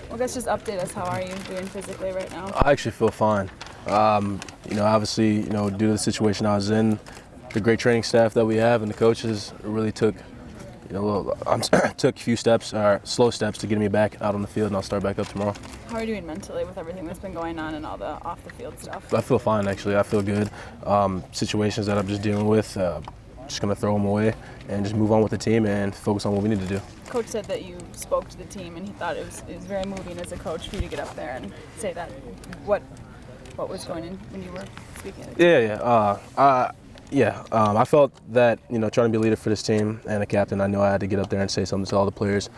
Well, I guess just update us. How are you doing physically right now? I actually feel fine. Obviously, due to the situation I was in, the great training staff that we have and the coaches really took, took a few steps, or slow steps to get me back out on the field, and I'll start back up tomorrow. How are you doing mentally with everything that's been going on and all the off-the-field stuff? I feel fine, actually. I feel good. Situations that I'm just dealing with, just going to throw them away and just move on with the team and focus on what we need to do. Coach said that you spoke to the team and he thought it was very moving as a coach for you to get up there and say that. What was going on when you were speaking? I felt that, trying to be a leader for this team and a captain, I knew I had to get up there and say something to all the players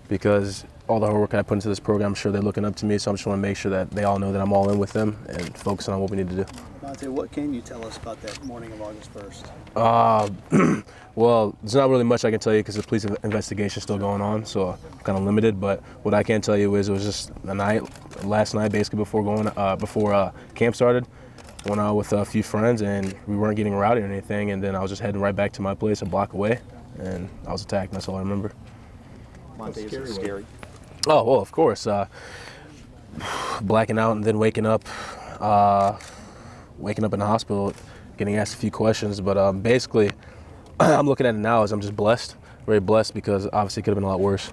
because all the hard work I put into this program, I'm sure they're looking up to me, so I just want to make sure that they all know that I'm all in with them and focusing on what we need to do. Montee, what can you tell us about that morning of August 1st? Well, there's not really much I can tell you because the police investigation is still going on, so I'm kind of limited. But what I can tell you is it was just last night, basically before camp started. Went out with a few friends, and we weren't getting rowdy or anything. And then I was just heading right back to my place a block away, and I was attacked. That's all I remember. Montee, is it scary? Oh, well, of course. Blacking out and then waking up in the hospital, getting asked a few questions. But basically, I'm looking at it now as I'm just blessed, very blessed, because obviously it could have been a lot worse.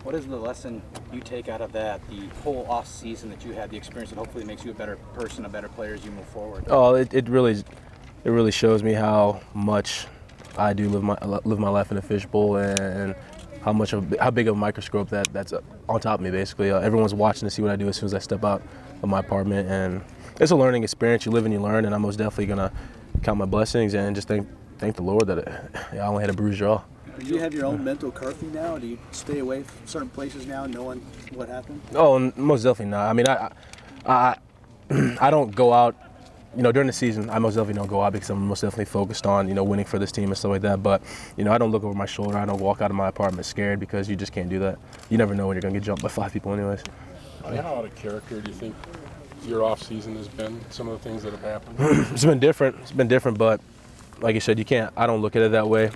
What is the lesson you take out of that, the whole off season that you had, the experience that hopefully makes you a better person, a better player as you move forward? Oh, it really shows me how much I do live my life in a fishbowl, and how big of a microscope that's on top of me, basically. Everyone's watching to see what I do as soon as I step out of my apartment, and it's a learning experience. You live and you learn, and I'm most definitely gonna count my blessings and just thank the Lord that I only had a bruised jaw. Do you have your own mental curfew now? Do you stay away from certain places now, knowing what happened? Oh, most definitely not. I mean, I don't go out. During the season, I most definitely don't go out because I'm most definitely focused on, winning for this team and stuff like that. But, I don't look over my shoulder. I don't walk out of my apartment scared because you just can't do that. You never know when you're going to get jumped by 5 people anyways. How out of character do you think your off season has been? Some of the things that have happened? It's been different, but like you said, I don't look at it that way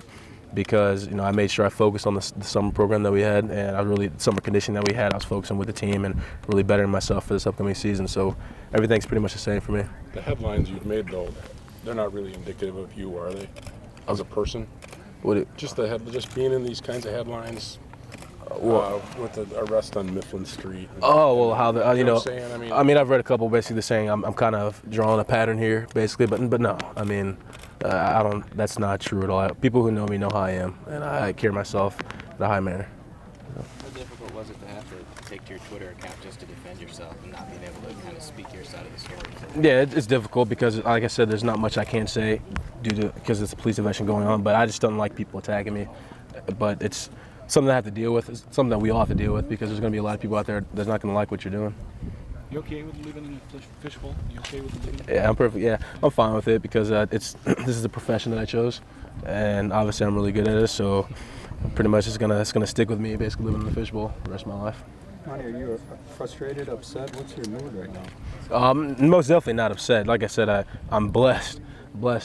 because, I made sure I focused on the summer program that we had, and summer conditioning that we had, I was focusing with the team and really bettering myself for this upcoming season. So everything's pretty much the same for me. The headlines you've made, though, they're not really indicative of you, are they, as a person? Just being in these kinds of headlines with the arrest on Mifflin Street. Oh, well, how you know what I'm saying? I mean, I've read a couple basically saying I'm kind of drawing a pattern here, basically, but no, I mean, I don't. That's not true at all. People who know me know how I am, and I carry myself in a high manner. How difficult was it to have to take to your Twitter account just to defend yourself and not being able to kind of speak your side of the story? Yeah, it's difficult because, like I said, there's not much I can say because it's a police investigation going on. But I just don't like people attacking me. But it's something I have to deal with. It's something that we all have to deal with because there's going to be a lot of people out there that's not going to like what you're doing. You okay with living in a fishbowl? You okay with living? Yeah, I'm perfect. Yeah, I'm fine with it because this is a profession that I chose, and obviously I'm really good at it. So pretty much it's gonna stick with me, basically living in the fishbowl the rest of my life. Montee, are you frustrated, upset? What's your mood right now? Most definitely not upset. Like I said, I'm blessed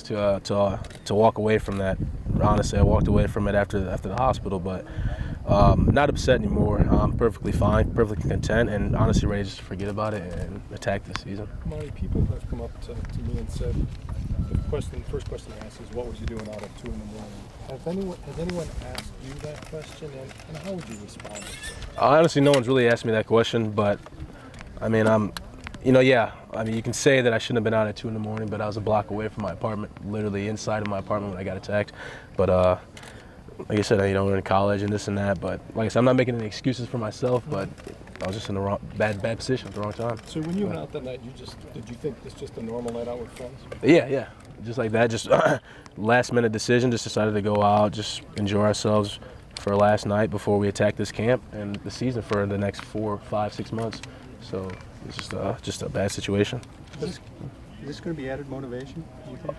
to walk away from that. Honestly, I walked away from it after the hospital, but not upset anymore. I'm perfectly fine, perfectly content, and honestly ready just to forget about it and attack this season. Montee, people have come up to me and said, the first question I asked is, what was you doing out at 2 in the morning? Has anyone asked you that question, and how would you respond? Honestly, no one's really asked me that question, but I mean, you can say that I shouldn't have been out at 2 in the morning, but I was a block away from my apartment, literally inside of my apartment when I got attacked. But like I said, we're in college and this and that. But like I said, I'm not making any excuses for myself, but I was just in the wrong, bad position at the wrong time. So when you went out that night, did you think this just a normal night out with friends? Yeah, just like that. Just last minute decision. Just decided to go out, just enjoy ourselves for last night before we attack this camp and the season for the next 4, 5, 6 months. So it's just a bad situation. Is this going to be added motivation, do you think?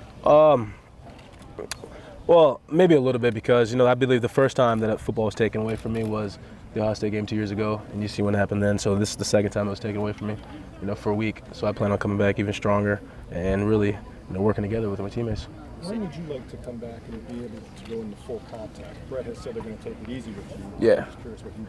Well, maybe a little bit because, I believe the first time that football was taken away from me was the Ohio State game 2 years ago, and you see what happened then. So this is the second time it was taken away from me, for a week. So I plan on coming back even stronger and really, working together with my teammates. When would you like to come back and be able to go into full contact? Brett has said they're going to take it easy with you. Yeah. I'm just curious what you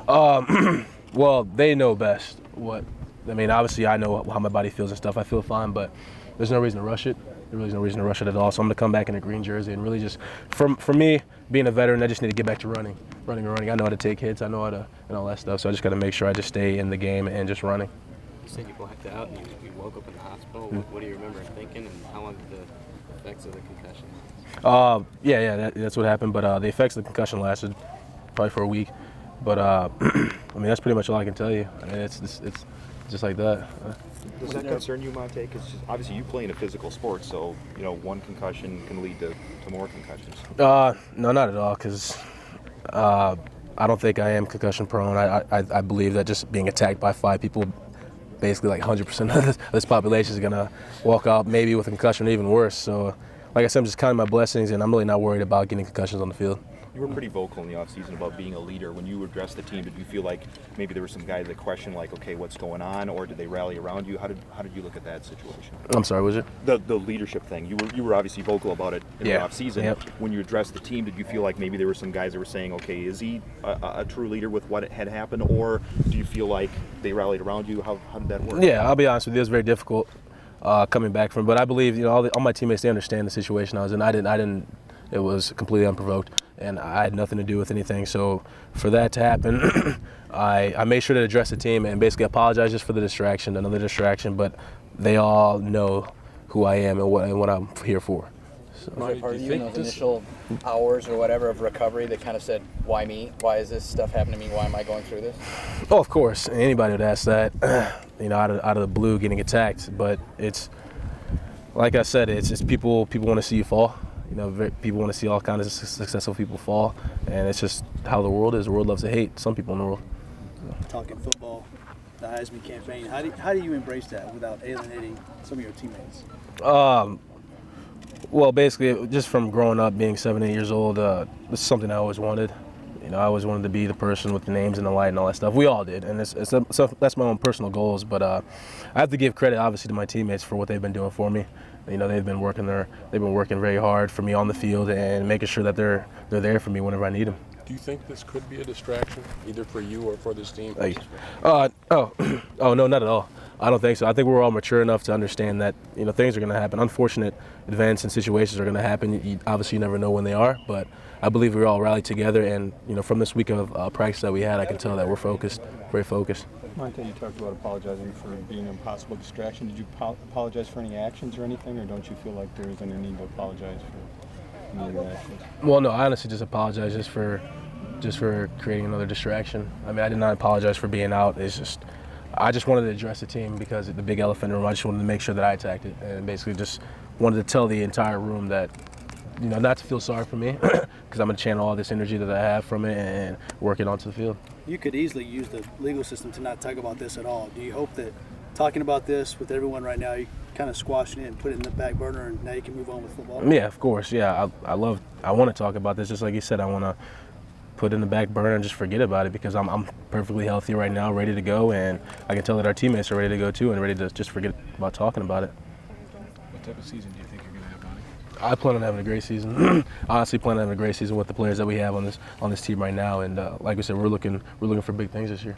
Well, they know best. Obviously, I know how my body feels and stuff. I feel fine, but there's no reason to rush it. There really is no reason to rush it at all. So I'm going to come back in a green jersey and really just, for me, being a veteran, I just need to get back to running. I know how to take hits. I know how to, and all that stuff. So I just got to make sure I just stay in the game and just running. You said you blacked out and you woke up in the hospital. What do you remember thinking, and how long did the effects of the concussion last? That's what happened. But the effects of the concussion lasted probably for a week. But that's pretty much all I can tell you. It's just like that. Does that concern you, Montee? Because obviously you play in a physical sport, so one concussion can lead to more concussions. No, not at all. Because I don't think I am concussion prone. I believe that just being attacked by 5 people, basically like 100% of this population is gonna walk out maybe with a concussion or even worse. So, like I said, I'm just counting my blessings, and I'm really not worried about getting concussions on the field. You were pretty vocal in the offseason about being a leader. When you addressed the team, did you feel like maybe there were some guys that questioned, like, okay, what's going on, or did they rally around you? How did you look at that situation? I'm sorry, was it? The leadership thing. You were obviously vocal about it in the offseason. Yep. When you addressed the team, did you feel like maybe there were some guys that were saying, okay, is he a true leader with what had happened, or do you feel like they rallied around you? How did that work? Yeah, I'll be honest with you, it was very difficult coming back from, but I believe all my teammates, they understand the situation I was in. I didn't. It was completely unprovoked, and I had nothing to do with anything. So for that to happen, I made sure to address the team and basically apologize just for the distraction, another distraction. But they all know who I am and what I'm here for. So. Was there part of you in those initial hours or whatever of recovery that kind of said, why me? Why is this stuff happening to me? Why am I going through this? Oh, of course. Anybody would ask that, out of the blue getting attacked. But it's, like I said, it's people want to see you fall. People want to see all kinds of successful people fall, and it's just how the world is. The world loves to hate some people in the world. Talking football, the Heisman campaign, how do you embrace that without alienating some of your teammates? Well, basically, just from growing up, being 7, 8 years old, this is something I always wanted. I always wanted to be the person with the names and the light and all that stuff. We all did, and that's my own personal goals. But I have to give credit, obviously, to my teammates for what they've been doing for me. They've been working very hard for me on the field and making sure that they're there for me whenever I need them. Do you think this could be a distraction, either for you or for this team? No, not at all. I don't think so. I think we're all mature enough to understand that things are going to happen. Unfortunate events and situations are going to happen. Obviously, you never know when they are, but I believe we all rallied together. And from this week of practice that we had, I can tell that we're focused, very focused. Montee, you talked about apologizing for being an impossible distraction. Did you apologize for any actions or anything, or don't you feel like there is any need to apologize for any of your actions? Well, no, I honestly just apologize just for creating another distraction. I did not apologize for being out. I just wanted to address the team because the big elephant in the room. I just wanted to make sure that I attacked it, and basically just wanted to tell the entire room that, not to feel sorry for me, because I'm going to channel all this energy that I have from it and work it onto the field. You could easily use the legal system to not talk about this at all. Do you hope that talking about this with everyone right now, you kind of squash it and put it in the back burner, and now you can move on with football? Yeah, of course. Yeah, I want to talk about this. Just like you said, I want to put it in the back burner and just forget about it because I'm perfectly healthy right now, ready to go, and I can tell that our teammates are ready to go too and ready to just forget about talking about it. What type of season do you think you're going to have, Monty? I plan on having a great season. Honestly, plan on having a great season with the players that we have on this team right now, and like we said, we're looking for big things this year.